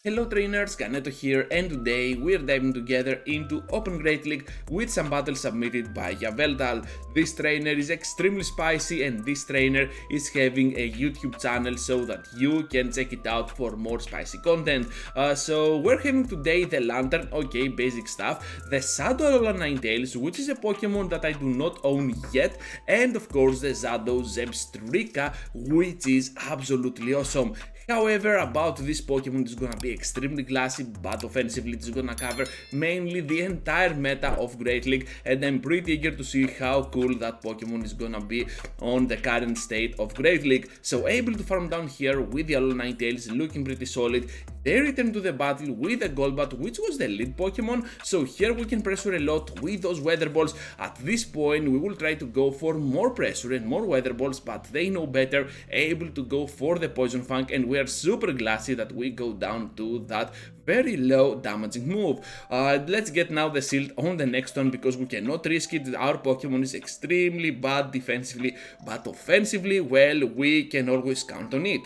Hello trainers, Kaneto here, and today we're diving together into Open Great League with some battles submitted by Yahvultal. This trainer is extremely spicy and this trainer is having a YouTube channel so that you can check it out for more spicy content. So we're having today the Lantern, okay, basic stuff, the Shadow Ninetales, which is a Pokemon that I do not own yet, and of course the Shadow Zebstrika, which is absolutely awesome. However, about this Pokemon, it's gonna be extremely classy, but offensively it's gonna cover mainly the entire meta of Great League, and I'm pretty eager to see how cool that Pokemon is gonna be on the current state of Great League. So able to farm down here with the Alola Ninetales, looking pretty solid. They return to the battle with a Golbat, which was the lead Pokemon, so here we can pressure a lot with those Weather Balls. At this point, we will try to go for more pressure and more Weather Balls, but they know better, able to go for the Poison Fang, and we are super glassy that we go down to that very low damaging move. Let's get now the shield on the next one because we cannot risk it. Our Pokemon is extremely bad defensively, but offensively, well, we can always count on it.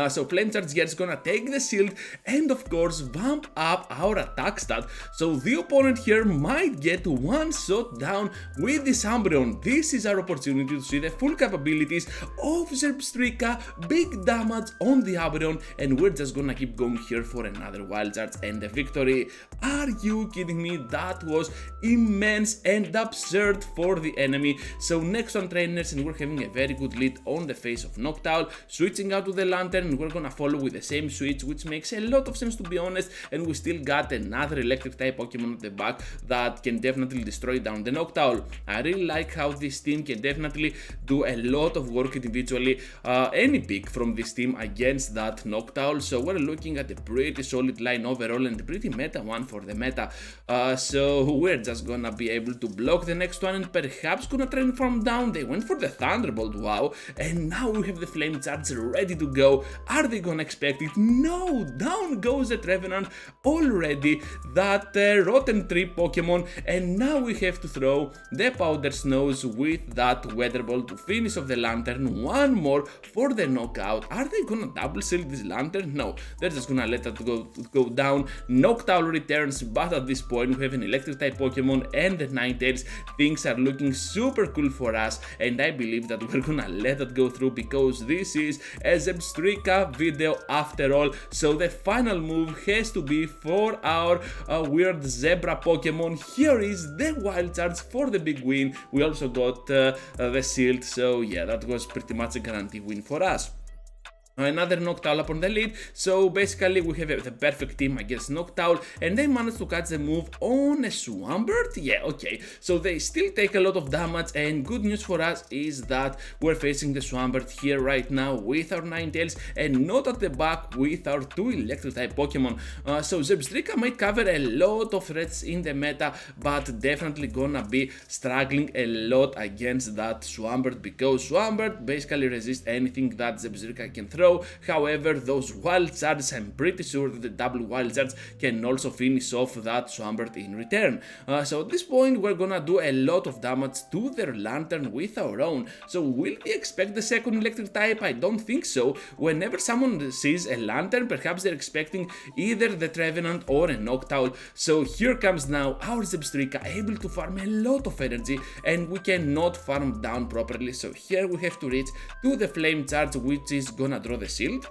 So Flame Charge here is gonna take the shield and of course bump up our attack stat, so the opponent here might get one shot down with this Umbreon. This is our opportunity to see the full capabilities of Zebstrika, big damage on the Umbreon, and we're just gonna keep going here for another Wild Charge and a victory. Are you kidding me? That was immense and absurd for the enemy. So next on trainers, and we're having a very good lead on the face of Noctowl, switching out to the Lantern. And we're gonna follow with the same switch, which makes a lot of sense to be honest, and we still got another electric type Pokemon at the back that can definitely destroy down the Noctowl. I really like how this team can definitely do a lot of work individually. Any pick from this team against that Noctowl, so we're looking at a pretty solid line overall and a pretty meta one for the meta. So we're just gonna be able to block the next one and perhaps gonna try and farm down. They went for the Thunderbolt, wow, and now we have the Flame Charge ready to go. Are they gonna expect it? No! Down goes the Trevenant already, that Rotten Tree Pokemon, and now we have to throw the Powder Snows with that Weather Ball to finish off the Lantern. One more for the knockout. Are they gonna double shield this Lantern? No, they're just gonna let that go down. Noctowl returns, but at this point we have an electric type Pokemon and the Ninetales. Things are looking super cool for us, and I believe that we're gonna let that go through because this is a Zebstrika video after all. So the final move has to be for our weird zebra Pokemon. Here is the Wild Charge for the big win. We also got the shield, so yeah, that was pretty much a guaranteed win for us. Another Noctowl upon the lead, so basically we have the perfect team against Noctowl, and they managed to catch the move on a Swampert. Yeah, okay, so they still take a lot of damage, and good news for us is that we're facing the Swampert here right now with our Ninetales and not at the back with our two electric type Pokemon. So Zebstrika might cover a lot of threats in the meta, but definitely gonna be struggling a lot against that Swampert because Swampert basically resists anything that Zebstrika can throw. However, those Wild Charges, I'm pretty sure that the double Wild Charge can also finish off that Swampert in return. So at this point, we're gonna do a lot of damage to their Lantern with our own. So will we expect the second electric type? I don't think so. Whenever someone sees a Lantern, perhaps they're expecting either the Trevenant or a Noctowl. So here comes now our Zebstrika, able to farm a lot of energy, and we cannot farm down properly. So here we have to reach to the Flame Charge, which is gonna draw the shield.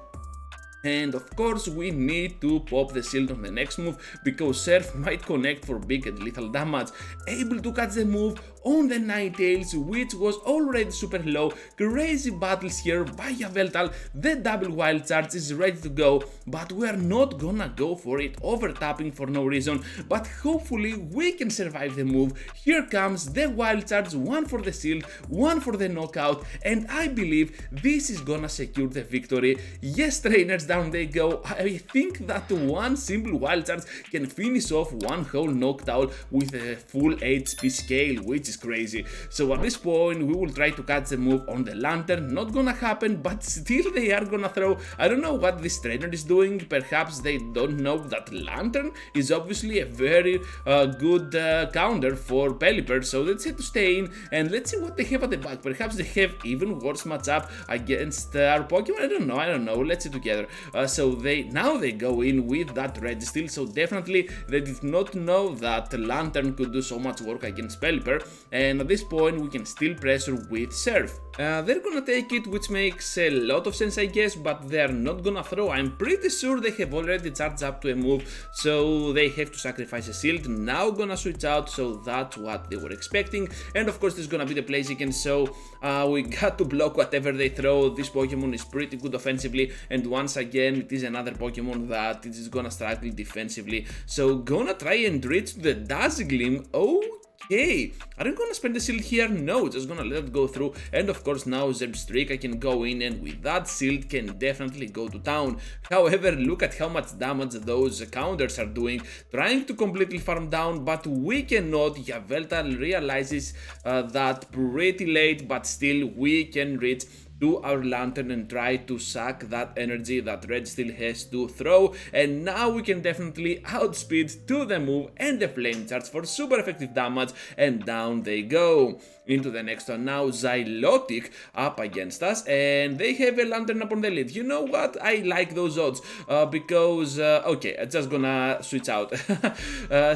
And of course we need to pop the shield on the next move because Surf might connect for big and lethal damage. Able to catch the move on the Ninetales, which was already super low. Crazy battles here by Yahvultal. The double Wild Charge is ready to go, but we are not gonna go for it, over tapping for no reason, but hopefully we can survive the move. Here comes the Wild Charge, one for the shield, one for the knockout, and I believe this is gonna secure the victory. Yes trainers, down they go. I think that one simple Wild Charge can finish off one whole Noctowl with a full HP scale, which is crazy. So at this point we will try to catch the move on the Lantern. Not gonna happen, but still they are gonna throw. I don't know what this trainer is doing. Perhaps they don't know that Lantern is obviously a very good counter for Pelipper. So let's say to stay in and let's see what they have at the back. Perhaps they have even worse matchup against our Pokemon. I don't know. Let's see together. So now they go in with that Registeel, so definitely they did not know that Lantern could do so much work against Pelipper, and at this point we can still pressure with Surf. They're gonna take it, which makes a lot of sense I guess, but they're not gonna throw. I'm pretty sure they have already charged up to a move, so they have to sacrifice a shield. Now gonna switch out, so that's what they were expecting, and of course this is gonna be the Blaziken, so we got to block whatever they throw. This Pokemon is pretty good offensively, and once again it is another Pokemon that is gonna struggle defensively, so gonna try and reach the Dazzling. Okay, are you gonna spend the shield here? No, just gonna let it go through, and of course now Zebstrika can go in, and with that shield can definitely go to town. However, look at how much damage those counters are doing, trying to completely farm down, but we cannot. Yveltal realizes that pretty late, but still we can reach to our Lantern and try to suck that energy that Registeel has to throw, and now we can definitely outspeed to the move and the Flame Charge for super effective damage, and down they go. Into the next one now, Xylotic up against us, and they have a Lantern up on the lead. You know what? I like those odds because, okay, I'm just gonna switch out.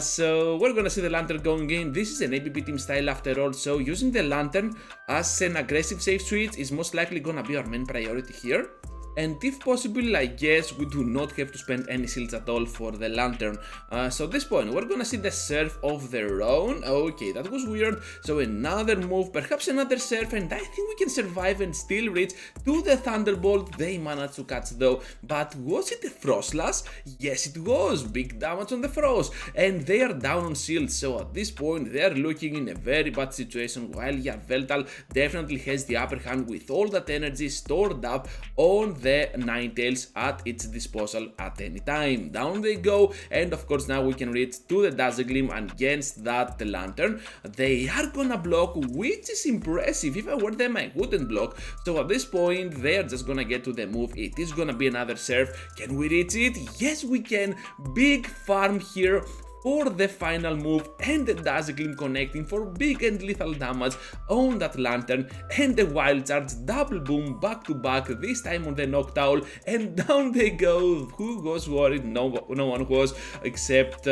So we're gonna see the Lantern going in. This is an ABB team style after all, so using the Lantern as an aggressive safe switch is most likely gonna be our main priority here. And if possible, I guess we do not have to spend any shields at all for the Lantern. So at this point, we're gonna see the Surf of their own. Okay, that was weird. So another move, perhaps another Surf, and I think we can survive and still reach to the Thunderbolt. They managed to catch though, but was it a Frostlass? Yes, it was. Big damage on the Frost, and they are down on shields. So at this point, they are looking in a very bad situation, while Yveltal definitely has the upper hand with all that energy stored up on the Ninetales at its disposal at any time. Down they go, and of course now we can reach to the Dazzling against that Lantern. They are gonna block, which is impressive. If I were them, I wouldn't block. So at this point, they are just gonna get to the move. It is gonna be another Surf. Can we reach it? Yes, we can. Big farm here for the final move, and the Dazzling connecting for big and lethal damage on that Lantern, and the Wild Charge double boom back to back, this time on the Noctowl, and down they go. Who was worried? No one was, except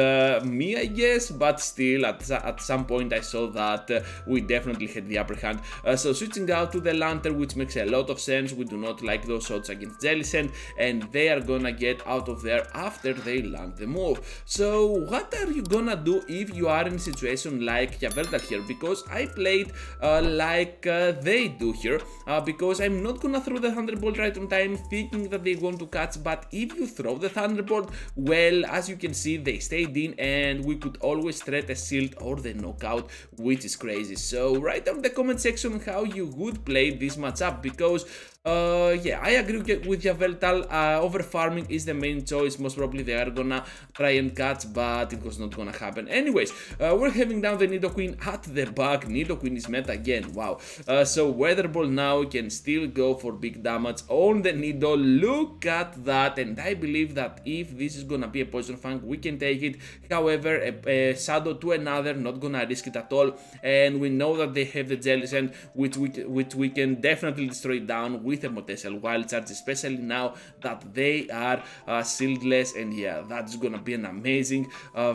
me I guess, but still at some point I saw that we definitely had the upper hand. So switching out to the Lantern, which makes a lot of sense. We do not like those shots against Jellicent, and they are gonna get out of there after they land the move. So what are you gonna do if you are in a situation like Yveltal here? Because I played like they do here, because I'm not gonna throw the Thunderbolt right on time thinking that they want to catch, but if you throw the Thunderbolt, well, as you can see, they stayed in, and we could always threat a shield or the knockout, which is crazy. So write down in the comment section how you would play this matchup, because yeah, I agree with Yveltal. Over farming is the main choice. Most probably they are gonna try and catch, but it was not gonna happen. Anyways, we're having down the Nidoqueen at the back. Nidoqueen is meta again. Wow. So Weather Ball now can still go for big damage on the Nido. Look at that, and I believe that if this is gonna be a Poison Fang, we can take it. However, a Shadow to another, not gonna risk it at all. And we know that they have the Jellicent, which we can definitely destroy down with a potential Wild Charge, especially now that they are shieldless, and yeah, that's gonna be an amazing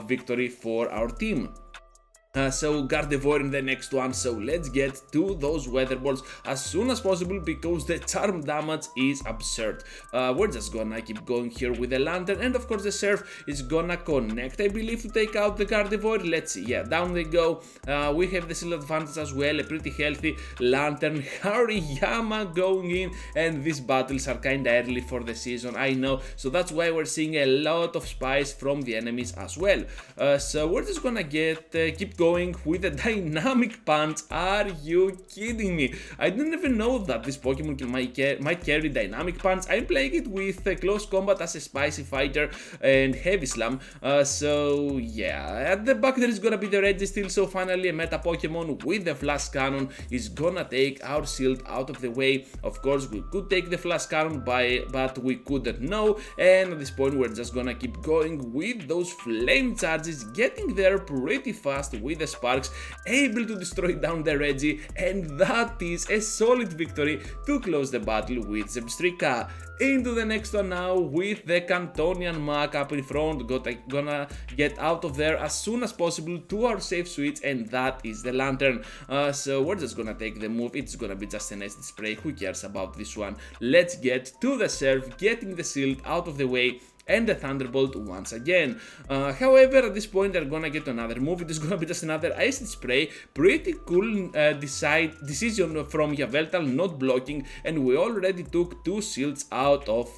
victory for our team. So Gardevoir in the next one, so let's get to those Weather Balls as soon as possible, because the charm damage is absurd. We're just gonna keep going here with the Lantern, and of course the Surf is gonna connect, I believe, to take out the Gardevoir. Let's see, yeah, down they go. We have the shield advantage as well, a pretty healthy Lantern. Hariyama going in, and these battles are kinda early for the season, I know, so that's why we're seeing a lot of spies from the enemies as well. So we're just gonna keep going with a Dynamic Punch. Are you kidding me? I didn't even know that this Pokemon might carry Dynamic Punch. I'm playing it with Close Combat as a Spicy Fighter and Heavy Slam. So yeah, at the back there is gonna be the Registeel. So finally a meta Pokemon with the Flash Cannon is gonna take our shield out of the way. Of course we could take the Flash Cannon but we couldn't know, and at this point we're just gonna keep going with those Flame Charges, getting there pretty fast with the sparks, able to destroy down the Reggie, and that is a solid victory to close the battle with Zebstrika. Into the next one now with the Cantonian Mac up in front, gonna get out of there as soon as possible to our safe switch, and that is the Lantern. So we're just gonna take the move, it's gonna be just an acid spray, who cares about this one. Let's get to the serve, getting the shield out of the way, and the Thunderbolt once again. However, at this point they're gonna get another move, it is gonna be just another acid spray. Pretty cool decision from Yahvultal not blocking, and we already took 2 shields out of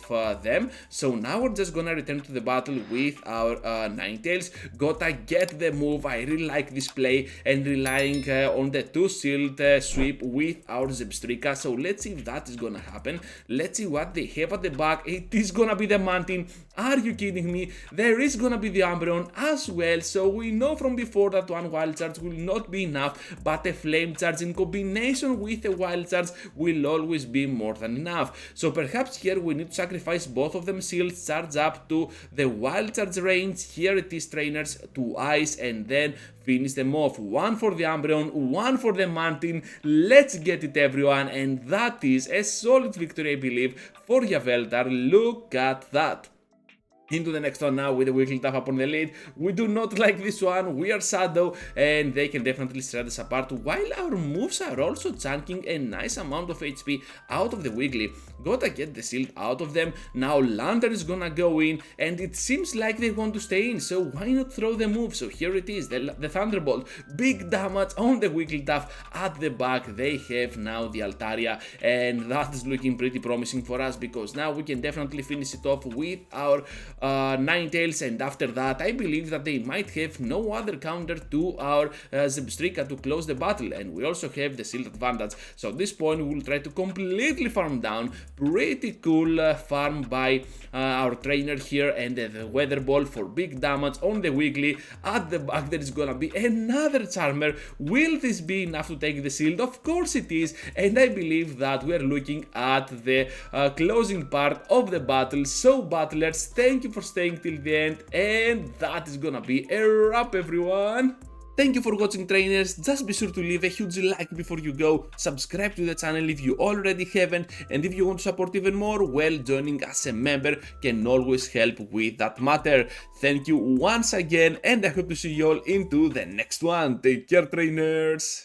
them. So now we're just gonna return to the battle with our Ninetales. Gotta get the move, I really like this play, and relying on the 2 shield sweep with our Zebstrika. So let's see if that is gonna happen. Let's see what they have at the back. It is gonna be the Mountain. Are you kidding me? There is gonna be the Umbreon as well, so we know from before that one Wild Charge will not be enough, but a Flame Charge in combination with a Wild Charge will always be more than enough. So perhaps here we need to sacrifice both of them shields, charge up to the Wild Charge range. Here it is, trainers, to Ice, and then finish them off. 1 for the Umbreon, 1 for the Mountain. Let's get it, everyone, and that is a solid victory, I believe, for Yahvultal. Look at that. Into the next one now with the weekly tap up on the lead. We do not like this one, we are Shadow, and they can definitely shred us apart, while our moves are also chunking a nice amount of HP out of the weekly. Gotta get the shield out of them. Now Lantern is gonna go in, and it seems like they want to stay in, so why not throw the move? So here it is, the Thunderbolt. Big damage on the weekly tap. At the back they have now the Altaria, and that is looking pretty promising for us, because now we can definitely finish it off with our Ninetales, and after that I believe that they might have no other counter to our Zebstrika to close the battle, and we also have the shield advantage. So at this point we will try to completely farm down. Pretty cool farm by our trainer here, and the Weather Ball for big damage on the weekly. At the back there is gonna be another Charmer. Will this be enough to take the shield? Of course it is, and I believe that we are looking at the closing part of the battle. So battlers, thank you for staying till the end, and that is gonna be a wrap, everyone. Thank you for watching, trainers. Just be sure to leave a huge like before you go, subscribe to the channel if you already haven't, and if you want to support even more, well, joining as a member can always help with that matter. Thank you once again, and I hope to see you all into the next one. Take care, trainers.